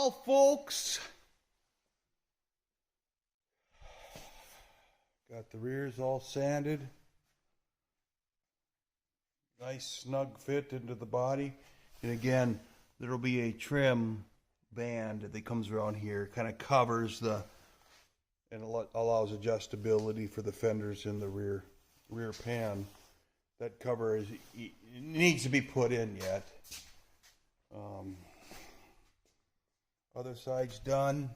Well, folks, got the rears all sanded. Nice snug fit into the body. And again, there'll be a trim band that comes around here, kind of covers and allows adjustability for the fenders in the rear pan. That cover needs to be put in yet. Other side's done.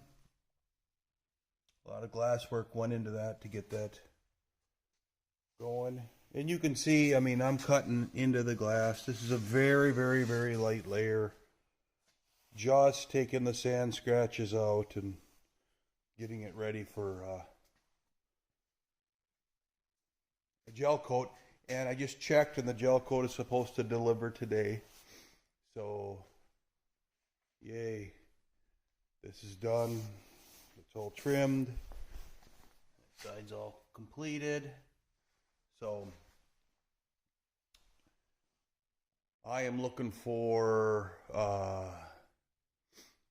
A lot of glass work went into that to get that going. And you can see, I mean, I'm cutting into the glass. This is a very, very, very light layer. Just taking the sand scratches out and getting it ready for a gel coat. And I just checked, and the gel coat is supposed to deliver today. So, yay. This is done. It's all trimmed. Side's all completed. So, I am looking for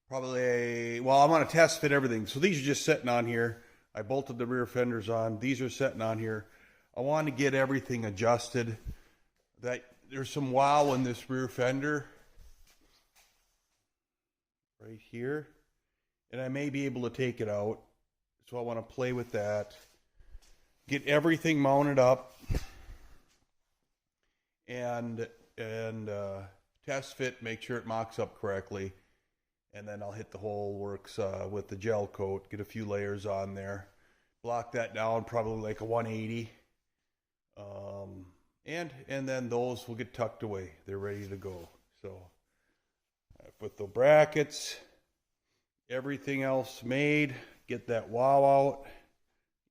probably well, I'm going to test fit everything. So these are just sitting on here. I bolted the rear fenders on. These are sitting on here. I want to get everything adjusted. There's some wow in this rear fender right here. And I may be able to take it out. So I want to play with that. Get everything mounted up. And test fit, make sure it mocks up correctly. And then I'll hit the whole works with the gel coat. Get a few layers on there. Block that down, probably like a 180. And then those will get tucked away. They're ready to go. So I put the brackets, everything else made, get that wow out.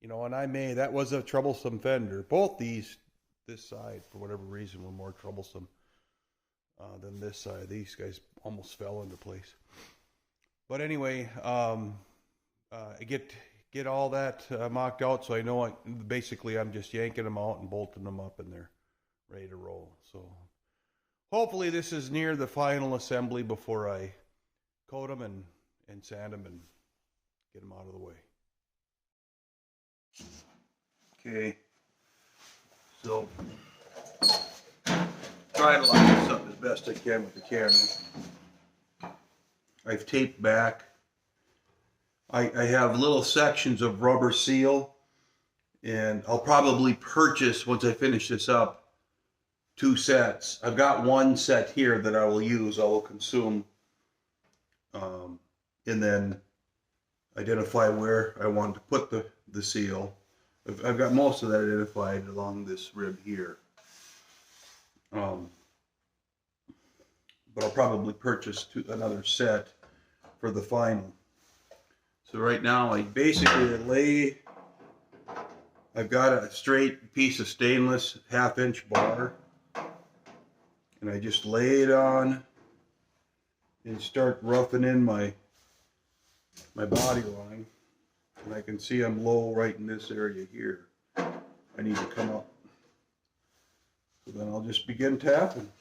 You know, and that was a troublesome fender. Both this side, for whatever reason, were more troublesome than this side. These guys almost fell into place. But anyway, get all that mocked out, so I know basically I'm just yanking them out and bolting them up, and they're ready to roll. So hopefully this is near the final assembly before I coat them and sand them and get them out of the way. Okay, so try to line this up as best I can with the camera. I've taped back. I have little sections of rubber seal, and I'll probably purchase, once I finish this up, 2 sets. I've got 1 set here that I will use, I will consume, and then identify where I want to put the seal. I've got most of that identified along this rib here. But I'll probably purchase another set for the final. So right now I basically I've got a straight piece of stainless 1/2-inch bar, and I just lay it on and start roughing in my body line. And I can see I'm low right in this area here. I need to come up. So then I'll just begin tapping.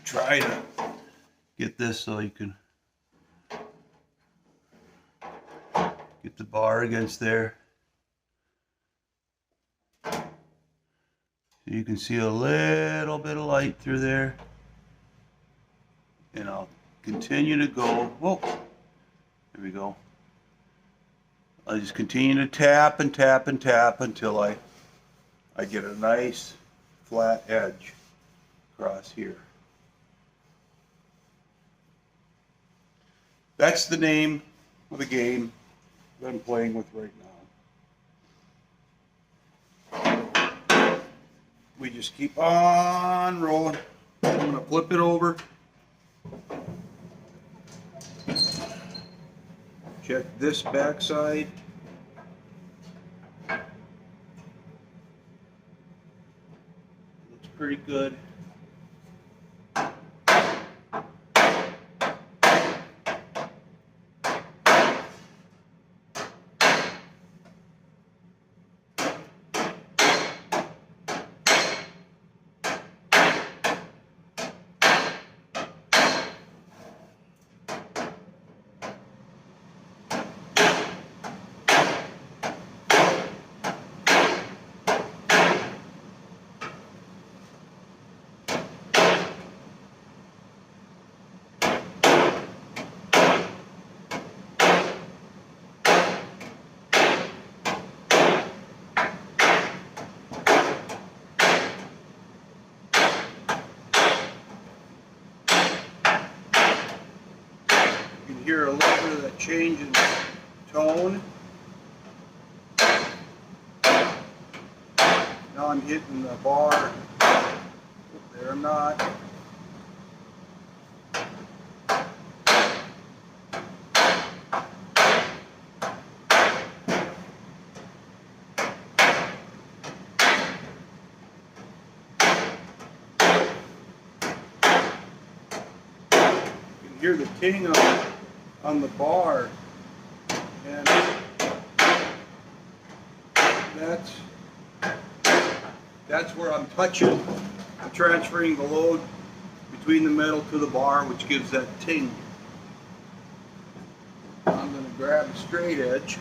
Try to get this so you can get the bar against there. And So you can see a little bit of light through there. And I'll continue to go. Whoa, there we go. I'll just continue to tap and tap and tap until I get a nice flat edge across here. That's the name of the game that I'm playing with right now. We just keep on rolling. I'm going to flip it over. Check this backside. Looks pretty good. You can hear a little bit of that change in tone. Now I'm hitting the bar. There I'm not. You can hear the ting on the bar, and that's where I'm touching. I'm transferring the load between the metal to the bar, which gives that ting. I'm going to grab a straight edge.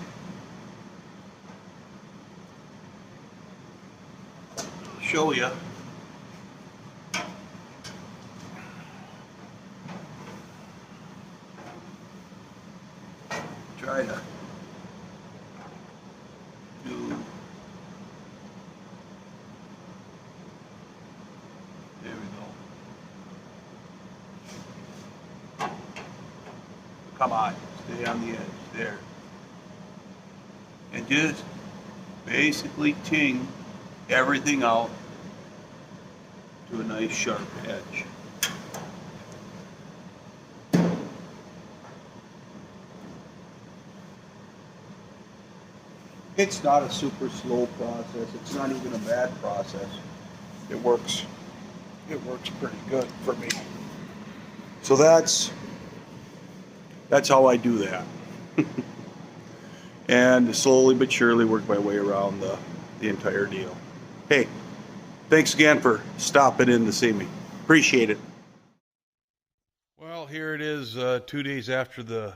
Show you. Try to do. There we go. Come on, stay on the edge there. And just basically ting everything out to a nice sharp edge. It's not a super slow process. It's not even a bad process. It works pretty good for me. So that's how I do that. And slowly but surely work my way around the entire deal. Hey, thanks again for stopping in to see me. Appreciate it. Well, here it is 2 days after the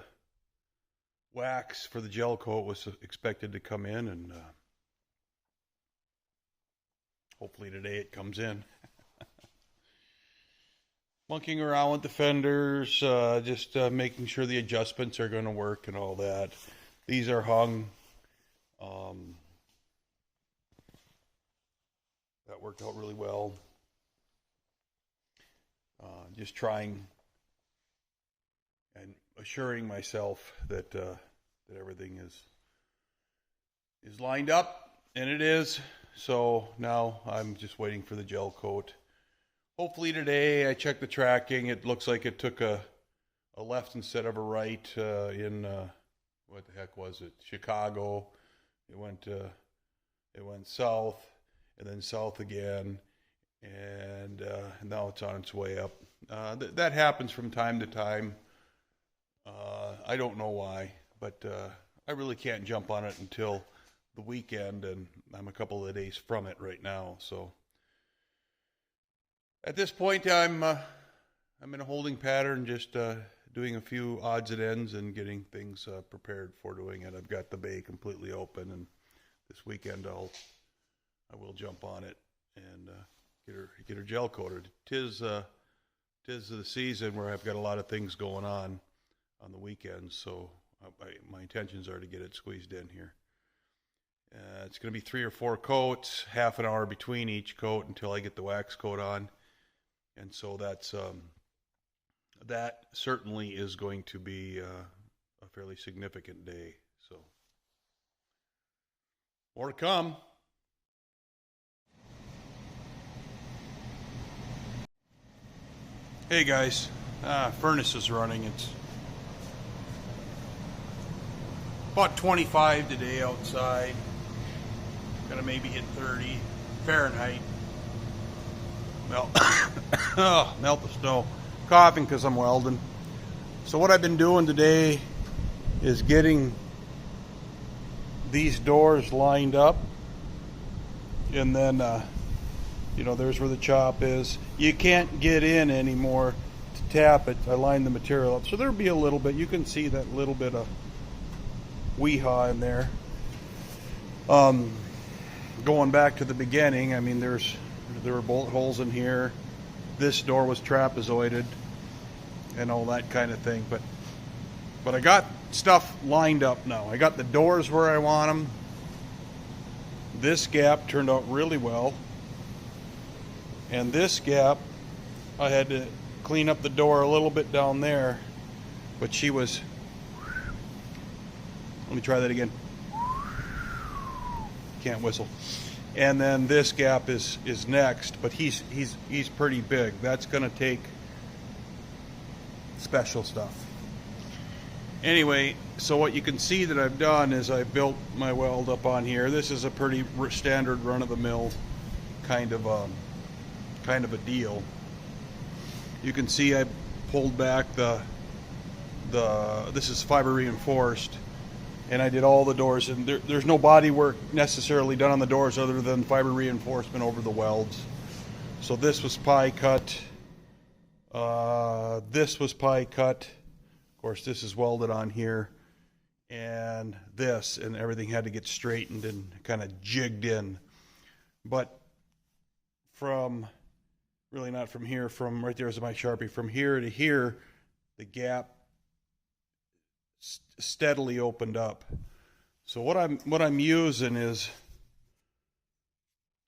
wax for the gel coat was expected to come in, and hopefully today it comes in. Monkeying around with the fenders, just making sure the adjustments are going to work and all that. These are hung. That worked out really well. Just trying and assuring myself that everything is lined up, and it is. So now I'm just waiting for the gel coat. Hopefully today. I checked the tracking. It looks like it took a left instead of a right in what the heck was it? Chicago. It went south and then south again, and now it's on its way up. That happens from time to time. I don't know why, but I really can't jump on it until the weekend, and I'm a couple of days from it right now. So at this point, I'm in a holding pattern, just doing a few odds and ends and getting things prepared for doing it. I've got the bay completely open, and this weekend I will jump on it and get her gel coated. Tis the season where I've got a lot of things going on the weekends, so my intentions are to get it squeezed in here. It's going to be 3 or 4 coats, half an hour between each coat until I get the wax coat on, and so that certainly is going to be a fairly significant day. So more to come. Hey guys, furnace is running. It's about 25 today outside. Gonna maybe hit 30 Fahrenheit. Melt the snow. Coughing because I'm welding. So what I've been doing today is getting these doors lined up, and then there's where the chop is. You can't get in anymore to tap it. I lined the material up, so there'll be a little bit. You can see that little bit of weehaw in there. Going back to the beginning, I mean, there were bullet holes in here. This door was trapezoided and all that kind of thing. But I got stuff lined up now. I got the doors where I want them. This gap turned out really well. And this gap, I had to clean up the door a little bit down there. But she was... Let me try that again. Can't whistle. And then this gap is next, but he's pretty big. That's going to take special stuff. Anyway, so what you can see that I've done is I built my weld up on here. This is a pretty standard run-of-the-mill kind of a deal. You can see I pulled back this is fiber reinforced, and I did all the doors, and there's no body work necessarily done on the doors other than fiber reinforcement over the welds. So this was pie cut. This was pie cut. Of course, this is welded on here. And this, and everything had to get straightened and kind of jigged in. But from, really not from here, from right there is my Sharpie, from here to here, the gap steadily opened up. So what I'm using is,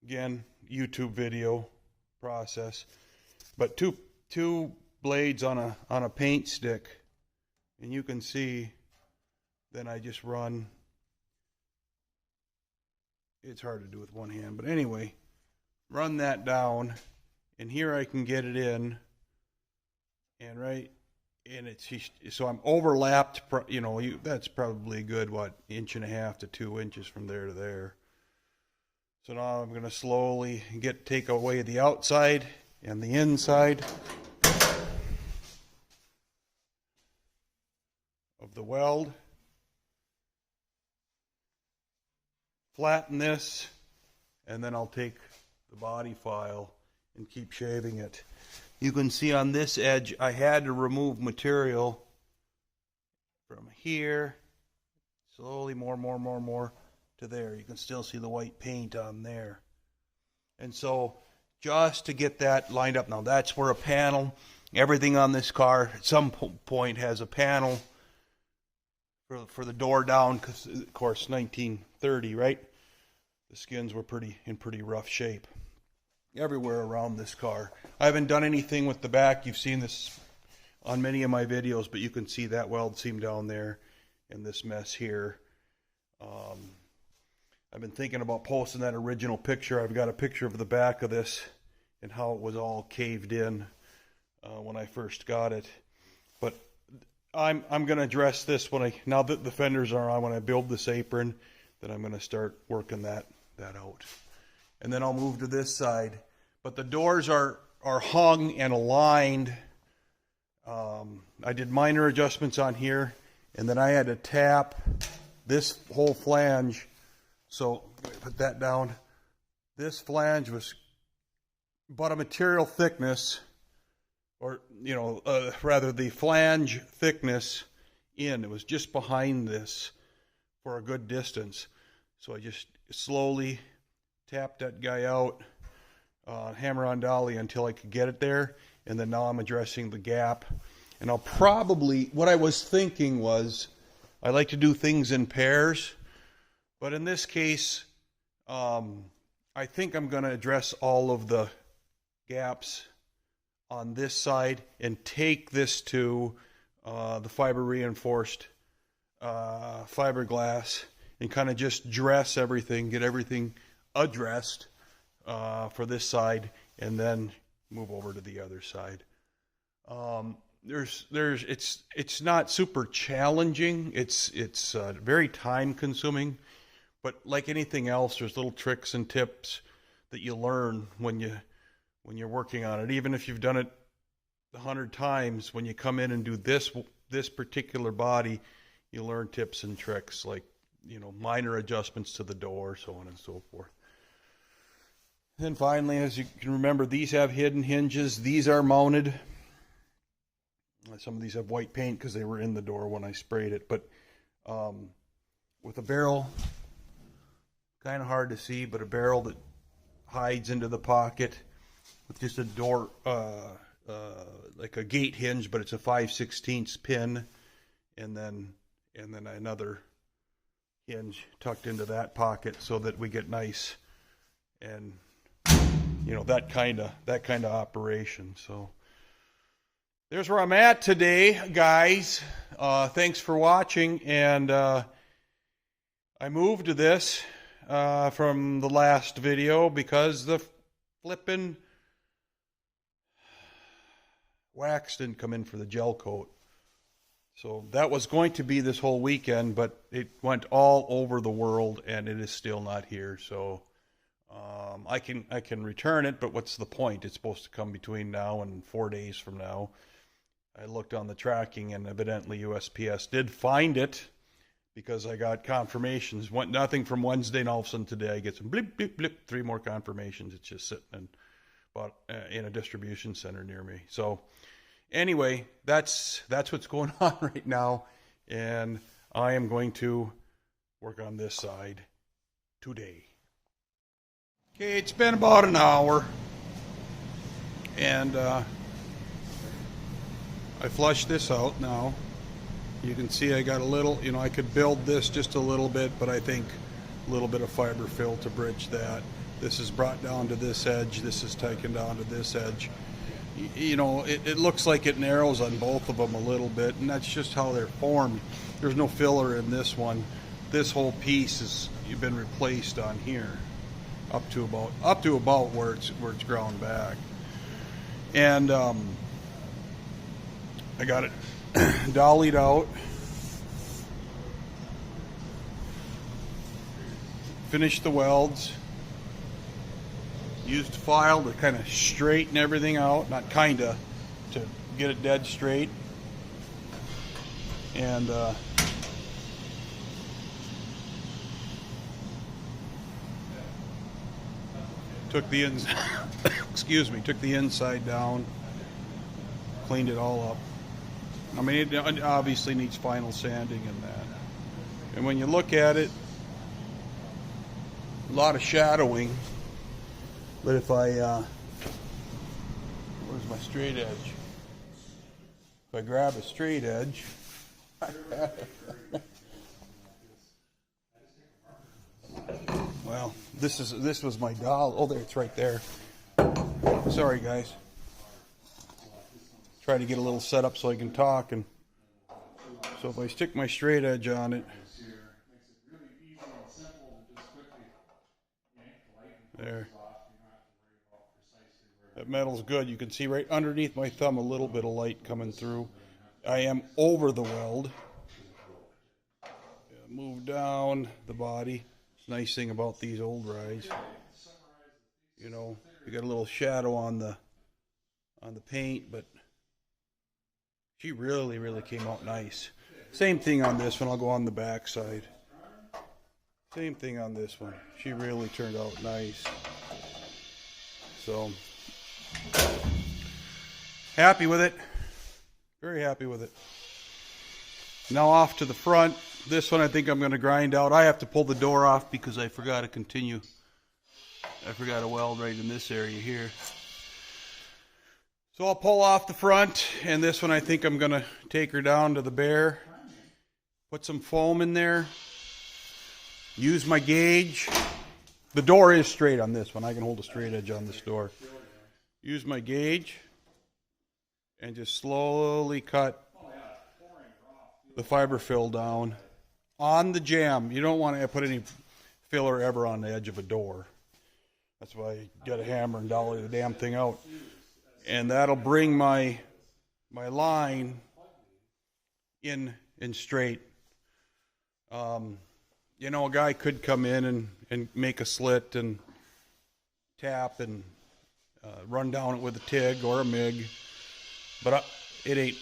again, YouTube video process, but two blades on a paint stick, and you can see. Then I just run. It's hard to do with one hand, but anyway, run that down, and here I can get it in, and right. And so I'm overlapped, that's probably a good, 1.5 to 2 inches from there to there. So now I'm going to slowly take away the outside and the inside of the weld. Flatten this, and then I'll take the body file and keep shaving it. You can see on this edge, I had to remove material from here, slowly more to there. You can still see the white paint on there. And so just to get that lined up, now that's where a panel, everything on this car at some point has a panel for the door down, because of course 1930, right? The skins were in pretty rough shape everywhere around this car. I haven't done anything with the back. You've seen this on many of my videos, but you can see that weld seam down there and this mess here. I've been thinking about posting that original picture. I've got a picture of the back of this and how it was all caved in when I first got it. But I'm going to address this now that the fenders are on, when I build this apron, then I'm going to start working that out. And then I'll move to this side. But the doors are hung and aligned. I did minor adjustments on here, and then I had to tap this whole flange. So put that down. This flange was about a material thickness, or rather the flange thickness in. It was just behind this for a good distance. So I just slowly tapped that guy out, hammer-on dolly until I could get it there, and then now I'm addressing the gap. And I'll probably, what I was thinking was, I like to do things in pairs, but in this case, I think I'm going to address all of the gaps on this side and take this to the fiber reinforced fiberglass and kind of just dress everything, get everything addressed for this side, and then move over to the other side. It's not super challenging. It's very time consuming, but like anything else, there's little tricks and tips that you learn when you're working on it. Even if you've done it 100 times, when you come in and do this particular body, you learn tips and tricks, like, you know, minor adjustments to the door, so on and so forth. And then finally, as you can remember, these have hidden hinges. These are mounted. Some of these have white paint because they were in the door when I sprayed it. But with a barrel, kind of hard to see, but a barrel that hides into the pocket with just a door, like a gate hinge, but it's a 5/16 pin, and then another hinge tucked into that pocket so that we get nice and, you know, that kind of operation. So there's where I'm at today, guys. Thanks for watching, and I moved to this from the last video because the flippin' wax didn't come in for the gel coat. So that was going to be this whole weekend, but it went all over the world, and it is still not here. So I can return it, but what's the point? It's supposed to come between now and 4 days from now. I looked on the tracking, and evidently USPS did find it because I got confirmations. Nothing from Wednesday, and all of a sudden today I get some blip, blip, blip, 3 more confirmations. It's just sitting in a distribution center near me. So anyway, that's what's going on right now, and I am going to work on this side today. Okay, it's been about an hour, and I flushed this out now. You can see I got a little, you know, I could build this just a little bit, but I think a little bit of fiber fill to bridge that. This is brought down to this edge. This is taken down to this edge. You know, it looks like it narrows on both of them a little bit, and that's just how they're formed. There's no filler in this one. This whole piece has been replaced on here up to about where it's ground back. And I got it dollied out, finished the welds, used file to kind of straighten everything out, not kind of, to get it dead straight, and took the took the inside down, cleaned it all up. I mean, it obviously needs final sanding and that. And when you look at it, a lot of shadowing. But if I, where's my straight edge? If I grab a straight edge, well, this was my doll. Oh, there, it's right there. Sorry, guys. Try to get a little set up so I can talk, and so if I stick my straight edge on it, there. That metal's good. You can see right underneath my thumb a little bit of light coming through. I am over the weld. Move down the body. Nice thing about these old rides, you know, you got a little shadow on the paint, but she really came out nice. Same thing on this one. I'll go on the back side. Same thing on this one. She really turned out nice. So happy with it. Very happy with it. Now off to the front. This one I think I'm going to grind out. I have to pull the door off because I forgot to continue I forgot to weld right in this area here. So I'll pull off the front, and this one I think I'm gonna take her down to the Bear, put some foam in there, use my gauge. The door is straight on this one. I can hold a straight edge on this door. Use my gauge and just slowly cut the fiber fill down on the jamb. You don't want to put any filler ever on the edge of a door. That's why you got a hammer and dolly the damn thing out. And that'll bring my line in straight. You know, a guy could come in and make a slit and tap and run down it with a TIG or a MIG, but it ain't.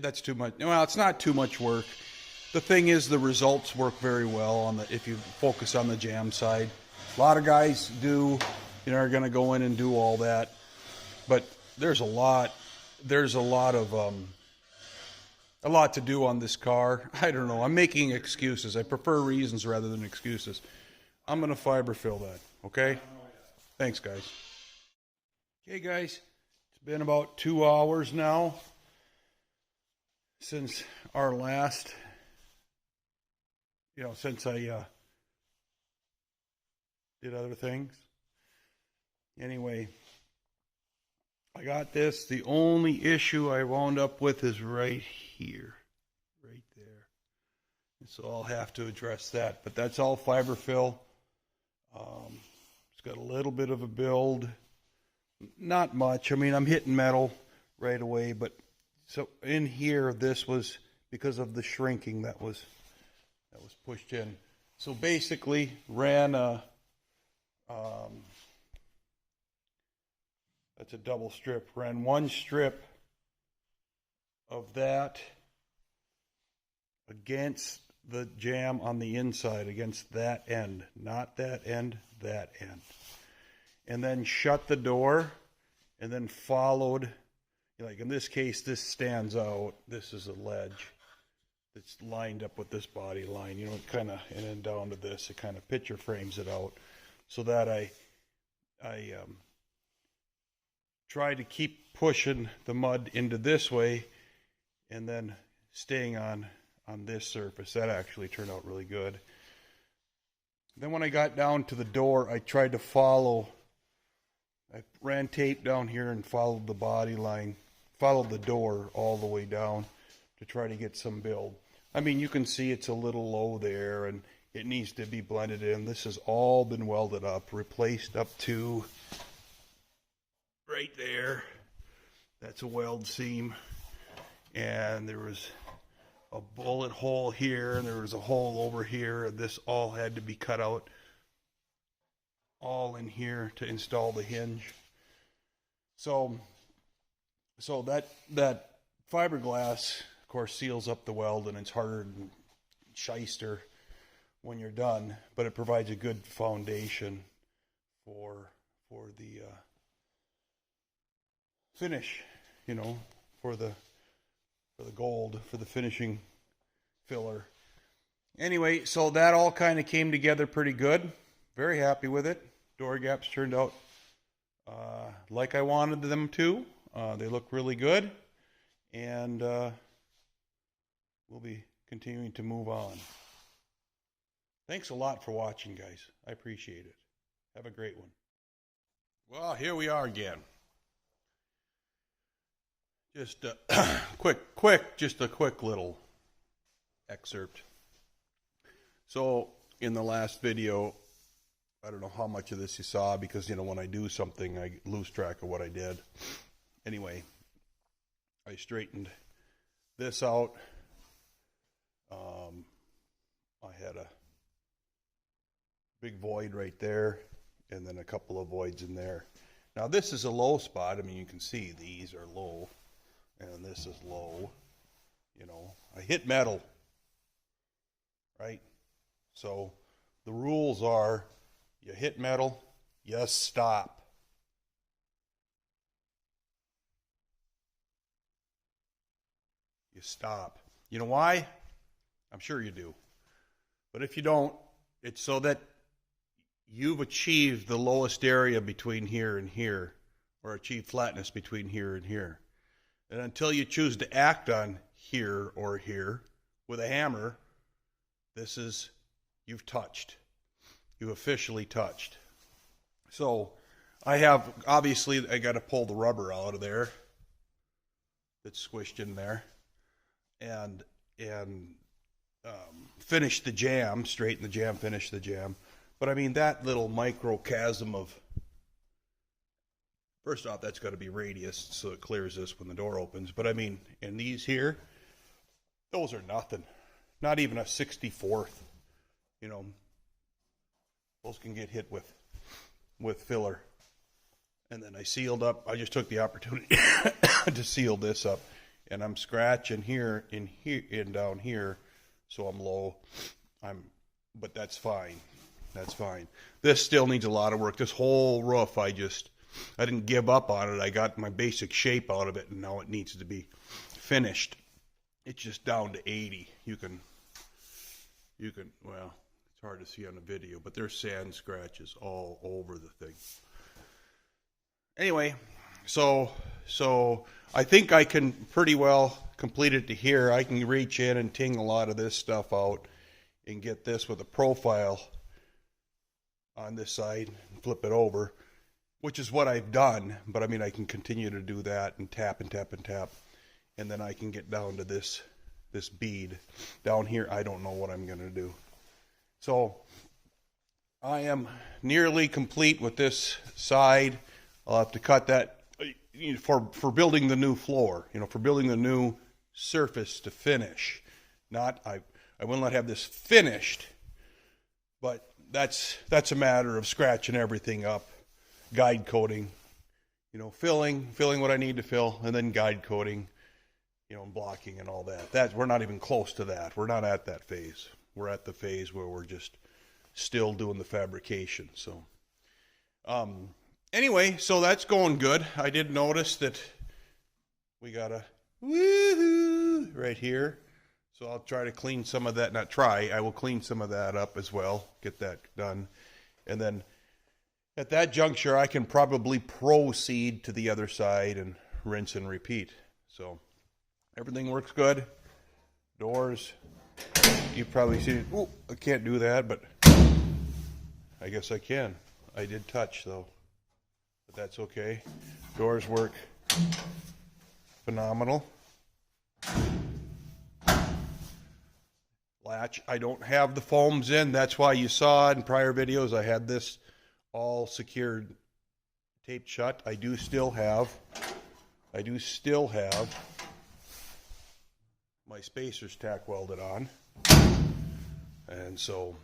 That's too much. Well, it's not too much work. The thing is, the results work very well if you focus on the jamb side. A lot of guys are going to go in and do all that, but there's a lot to do on this car. I don't know. I'm making excuses. I prefer reasons rather than excuses. I'm going to fiber fill that, okay? Thanks, guys. Okay, guys. It's been about 2 hours now since our last, since I did other things. Anyway, I got this. The only issue I wound up with is right here, right there. And so I'll have to address that. But that's all fiber fill. It's got a little bit of a build. Not much. I mean, I'm hitting metal right away. But so in here, this was because of the shrinking that was pushed in. So basically, ran a that's a double strip. Ran one strip of that against the jamb on the inside, against that end. Not that end, that end. And then shut the door, and then followed, like in this case, this stands out. This is a ledge that's lined up with this body line, and then down to this, it kind of picture frames it out, so that I try to keep pushing the mud into this way and then staying on this surface. That actually turned out really good. Then when I got down to the door, I tried to I ran tape down here and followed the body line, followed the door all the way down to try to get some build. I mean, you can see it's a little low there and it needs to be blended in. This has all been welded up, replaced up to right there. That's a weld seam. And there was a bullet hole here, and there was a hole over here. This all had to be cut out, all in here to install the hinge. So that fiberglass, of course, seals up the weld, and it's harder and shyster when you're done, but it provides a good foundation for the finish, for the gold, for the finishing filler. Anyway, so that all kind of came together pretty good. Very happy with it. Door gaps turned out like I wanted them to. They look really good, and we'll be continuing to move on. Thanks a lot for watching, guys. I appreciate it. Have a great one. Well, here we are again. Just a quick little excerpt. So in the last video, I don't know how much of this you saw, because when I do something, I lose track of what I did. Anyway, I straightened this out. I had a big void right there, and then a couple of voids in there. Now this is a low spot. I mean, you can see these are low, and this is low. I hit metal, right? So the rules are, you hit metal, you stop. You stop. You know why? I'm sure you do. But if you don't, It's so that you've achieved the lowest area between here and here, or achieved flatness between here and here. And until you choose to act on here or here with a hammer, this is, you've touched. You've officially touched. So I have, obviously, I got to pull the rubber out of there that's squished in there, and finish the jam, straighten the jam, finish the jam. But I mean, that little microchasm of, first off, that's got to be radius, so it clears this when the door opens. But I mean, in these here, those are nothing. Not even a 64th. You know, those can get hit with filler. And then I sealed up. I just took the opportunity to seal this up. And I'm scratching here and down here, so I'm low. But that's fine. That's fine. This still needs a lot of work. This whole roof, I didn't give up on it. I got my basic shape out of it, and now it needs to be finished. It's just down to 80. You can, well, it's hard to see on the video, but there's sand scratches all over the thing. Anyway, so I think I can pretty well complete it to here. I can reach in and ting a lot of this stuff out and get this with a profile on this side and flip it over, which is what I've done. But I mean, I can continue to do that and tap and tap and tap, and then I can get down to this bead down here. I don't know what I'm going to do. So I am nearly complete with this side. I'll have to cut that for building the new floor, for building the new surface to finish. I will not have this finished, but that's a matter of scratching everything up, guide coating, filling what I need to fill, and then guide coating, and blocking and all that. We're not even close to that. We're not at that phase. We're at the phase where we're just still doing the fabrication. So, anyway, so that's going good. I did notice that we got a woohoo right here. So I'll try to clean some of that. I will clean some of that up as well. Get that done. And then at that juncture, I can probably proceed to the other side and rinse and repeat. So everything works good. Doors, you probably see, oh, I can't do that, but I guess I can. I did touch though, but that's okay. Doors work phenomenal. Latch, I don't have the foams in. That's why you saw in prior videos I had this all secured, taped shut. I do still have my spacers tack welded on, and so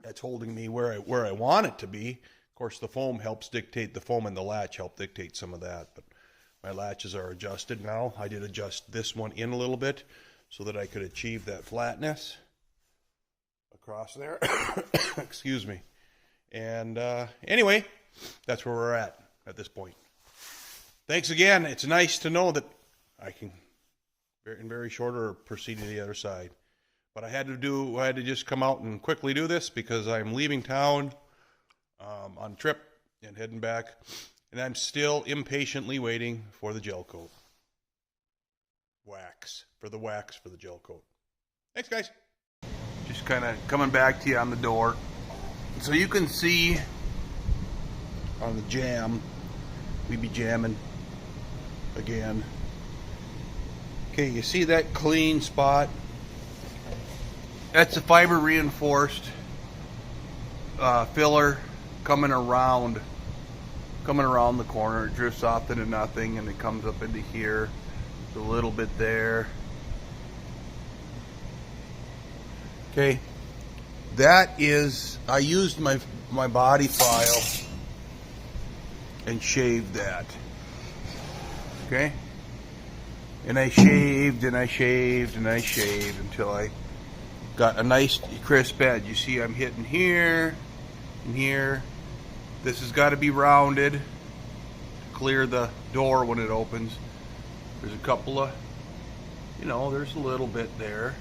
that's holding me where I want it to be. Of course, the foam helps dictate. The foam and the latch help dictate some of that, but my latches are adjusted now. I did adjust this one in a little bit so that I could achieve that flatness across there. Excuse me. And anyway, that's where we're at this point. Thanks again. It's nice to know that I can, in very short order, proceed to the other side. But I had to just come out and quickly do this because I'm leaving town on a trip and heading back. And I'm still impatiently waiting for the gel coat. Wax for the gel coat. Thanks, guys. Just kind of coming back to you on the door. So you can see on the jam, we be jamming again. Okay, you see that clean spot? That's a fiber reinforced filler coming around the corner. It drifts off into nothing and it comes up into here. A little bit there. Okay, that is, I used my body file and shaved that. Okay, and I shaved and I shaved and I shaved until I got a nice crisp edge. You see I'm hitting here and here. This has got to be rounded to clear the door when it opens. There's a couple of, there's a little bit there.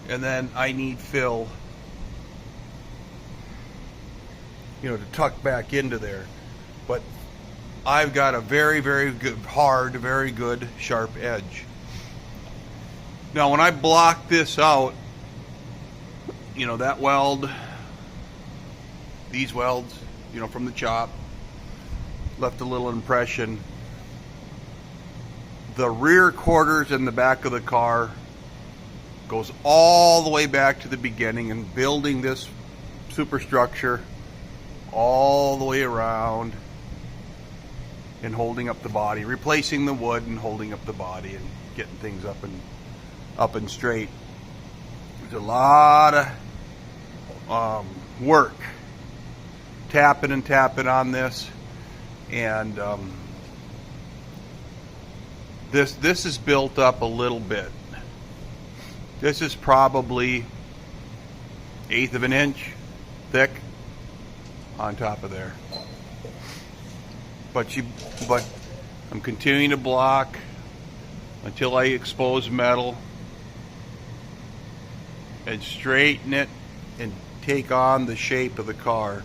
and then I need fill, to tuck back into there. But I've got a very, very good, hard, very good, sharp edge. Now, when I block this out, that weld, these welds, from the chop, left a little impression. The rear quarters in the back of the car goes all the way back to the beginning and building this superstructure all the way around and holding up the body, replacing the wood and holding up the body and getting things up and straight. There's a lot of work tapping on this, and this is built up a little bit. This is probably 1/8 of an inch thick on top of there. But I'm continuing to block until I expose metal and straighten it and take on the shape of the car.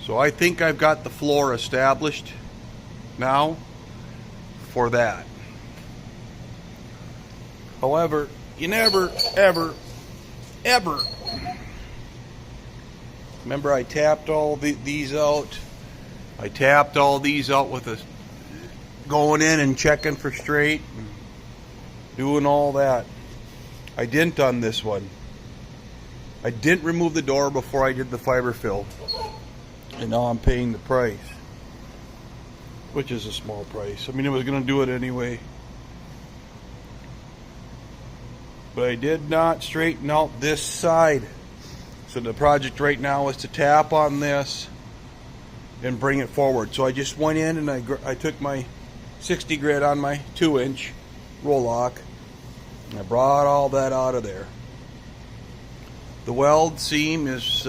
So I think I've got the floor established now for that. However, you never, ever, ever. Remember, I tapped all these out. I tapped all these out with a going in and checking for straight, and doing all that. I didn't on this one. I didn't remove the door before I did the fiber fill, and now I'm paying the price, which is a small price. I mean, I was going to do it anyway, but I did not straighten out this side. So the project right now is to tap on this and bring it forward. So I just went in and I took my 60 grit on my 2-inch roll lock, and I brought all that out of there. The weld seam is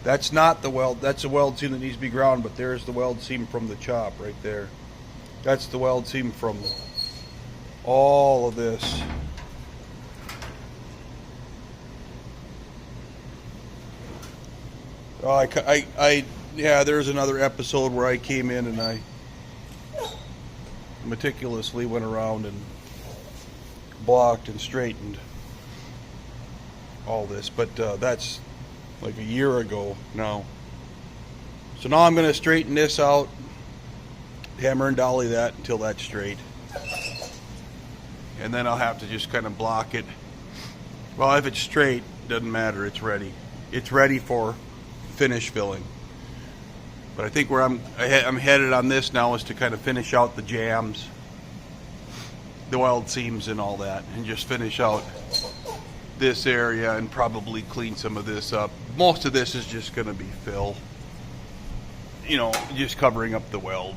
that's not the weld, that's a weld seam that needs to be ground, but there's the weld seam from the chop right there. That's the weld seam from all of this. Yeah, there's another episode where I came in and I meticulously went around and blocked and straightened all this, but that's like a year ago now. So now I'm going to straighten this out, hammer and dolly that until that's straight, and then I'll have to just kind of block it. Well, if it's straight, doesn't matter, it's ready. It's ready for finish filling. But I think where I'm headed on this now is to kind of finish out the jams, the weld seams and all that, and just finish out this area and probably clean some of this up. Most of this is just going to be fill, just covering up the weld.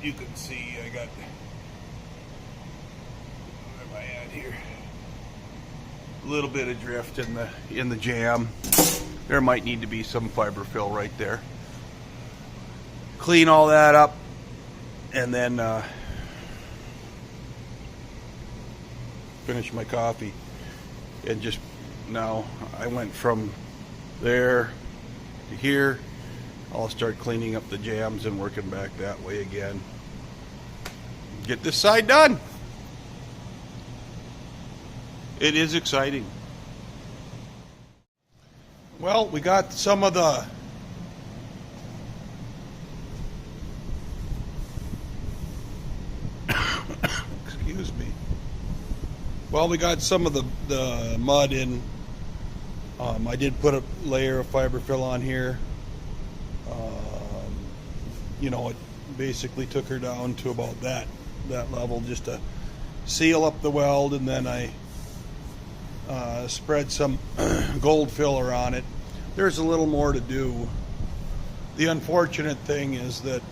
You can see I got, where am I at here? A little bit of drift in the jam. There might need to be some fiber fill right there. Clean all that up, and then finish my coffee. And just now I went from there to here. I'll start cleaning up the jams and working back that way again. Get this side done. It is exciting. Well, we got some of the excuse me. Well, we got some of the mud in. I did put a layer of fiber fill on here. It basically took her down to about that level just to seal up the weld, and then I spread some gold filler on it. There's a little more to do. The unfortunate thing is that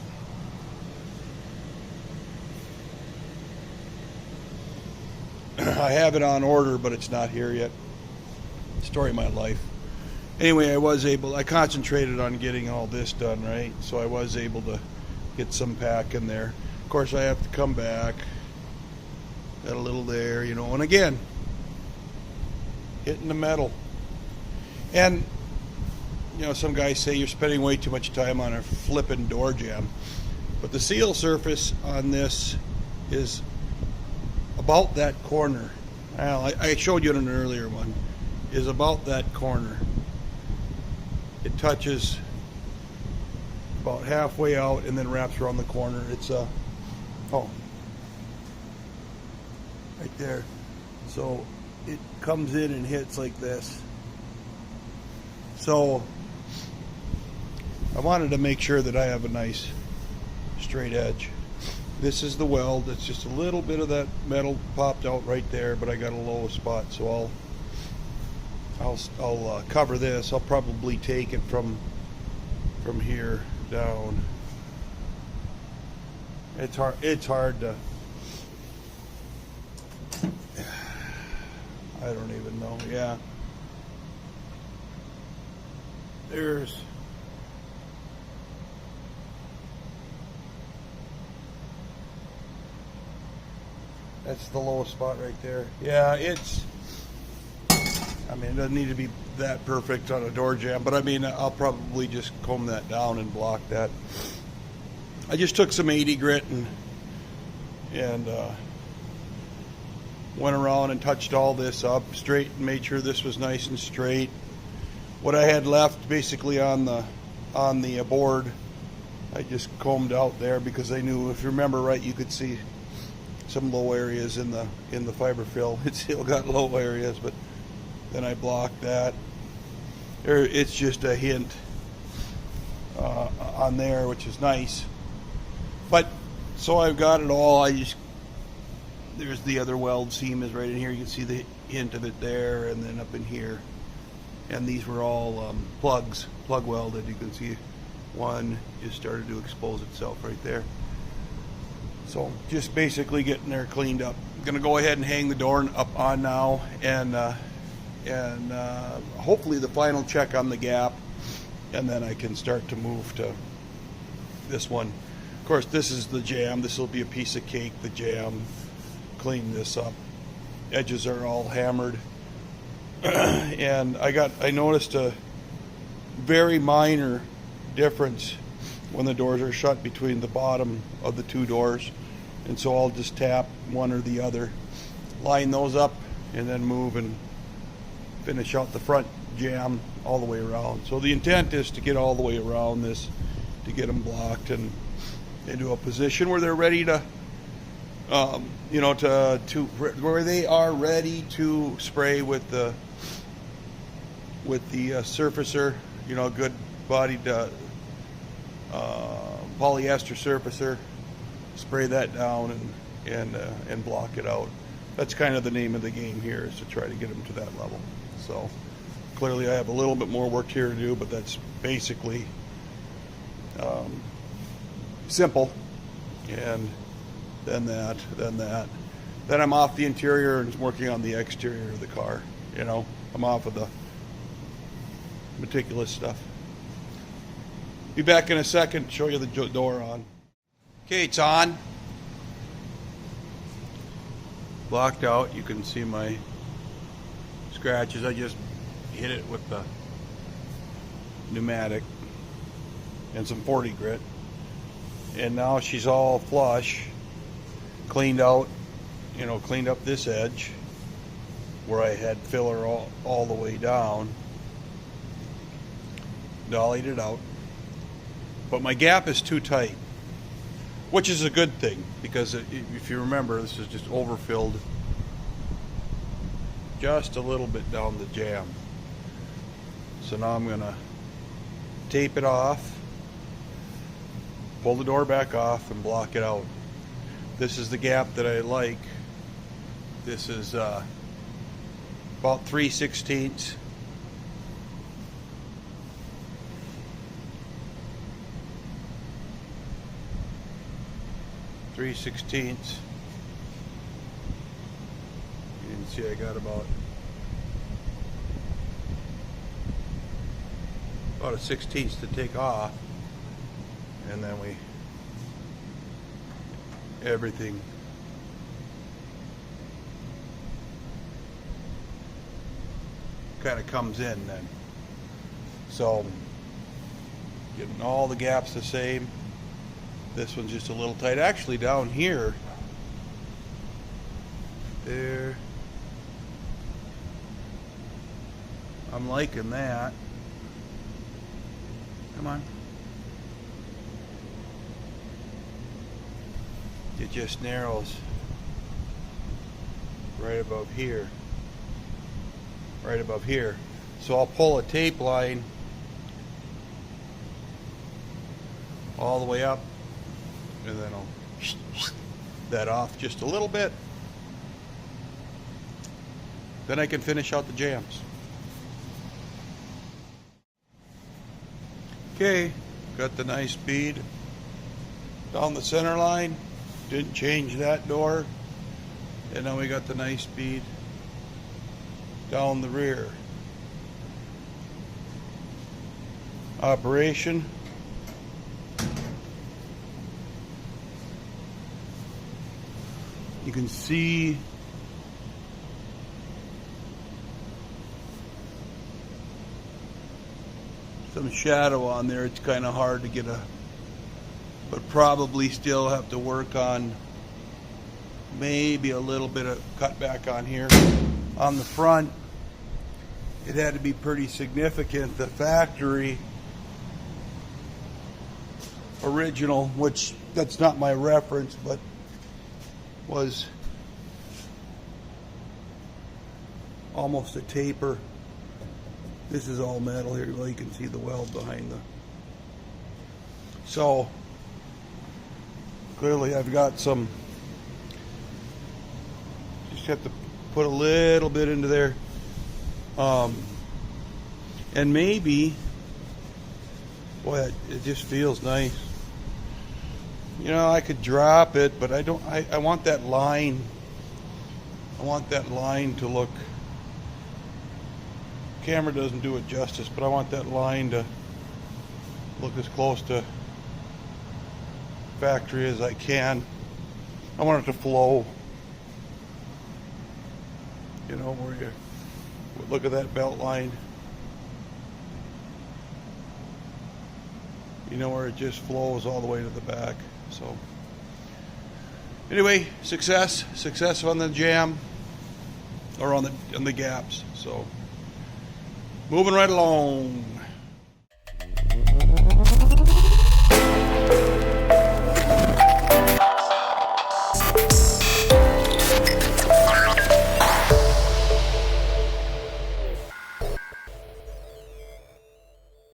I have it on order, but it's not here yet. Story of my life. Anyway, I concentrated on getting all this done, right? So I was able to get some pack in there. Of course, I have to come back Got a little there, you know, and again, hitting the metal. And, you know, some guys say you're spending way too much time on a flipping door jamb. But the seal surface on this is about that corner. Well, I showed you in an earlier one. Is about that corner. It touches about halfway out and then wraps around the corner. It's right there. So it comes in and hits like this. So I wanted to make sure that I have a nice straight edge. This is the weld. It's just a little bit of that metal popped out right there, but I got a low spot, so I'll cover this. I'll probably take it from here down. It's hard to, I don't even know. Yeah, that's the lowest spot right there. Yeah, I mean, it doesn't need to be that perfect on a door jamb, but I mean, I'll probably just comb that down and block that. I just took some 80 grit and went around and touched all this up straight and made sure this was nice and straight. What I had left basically on the board, I just combed out there because I knew, if you remember right, you could see some low areas in the fiber fill. It still got low areas, but then I blocked that. It's just a hint on there, which is nice. But so I've got it all. There's the other weld seam is right in here. You can see the hint of it there, and then up in here. And these were all plug welded. You can see one just started to expose itself right there. So just basically getting there cleaned up. I'm gonna go ahead and hang the door up on now, and hopefully the final check on the gap, and then I can start to move to this one. Of course, this is the jamb. This will be a piece of cake, the jamb. Clean this up. Edges are all hammered. And I noticed a very minor difference when the doors are shut between the bottom of the two doors. And so I'll just tap one or the other, line those up, and then move and finish out the front jamb all the way around. So the intent is to get all the way around this, to get them blocked and into a position where they're ready to, where they are ready to spray with the surfacer, you know, good bodied polyester surfacer. Spray that down and block it out. That's kind of the name of the game here, is to try to get them to that level. So clearly I have a little bit more work here to do, but that's basically simple. And then then I'm off the interior and working on the exterior of the car. You know, I'm off of the meticulous stuff. Be back in a second, show you the door on. Okay, it's on. Blocked out. You can see my scratches. I just hit it with the pneumatic and some 40 grit. And now she's all flush, cleaned out, you know, cleaned up this edge where I had filler all the way down, dollied it out. But my gap is too tight, which is a good thing, because if you remember, this is just overfilled just a little bit down the jamb. So now I'm gonna tape it off, pull the door back off, and block it out. This is the gap that I like. This is about 3/16. You can see I got about a 1/16 to take off, and then everything kind of comes in then. So getting all the gaps the same. This one's just a little tight. Actually down here, there, I'm liking that. Come on. It just narrows right above here. Right above here. So I'll pull a tape line all the way up, and then I'll that off just a little bit. Then I can finish out the jams. Okay, got the nice bead down the center line. Didn't change that door. And now we got the nice bead down the rear. Operation. You can see some shadow on there. It's kind of hard to get but probably still have to work on maybe a little bit of cutback on here. On the front, it had to be pretty significant. The factory original, which that's not my reference, but was almost a taper. This is all metal here. Well, you can see the weld behind the. So clearly I've got some, just have to put a little bit into there. And maybe, boy, it just feels nice. You know, I could drop it, but I don't, I want that line. I want that line to look, camera doesn't do it justice, but I want that line to look as close to factory as I can. I want it to flow. You know, where you look at that belt line. You know, where it just flows all the way to the back. So anyway, success on the jam, or on the gaps. So moving right along.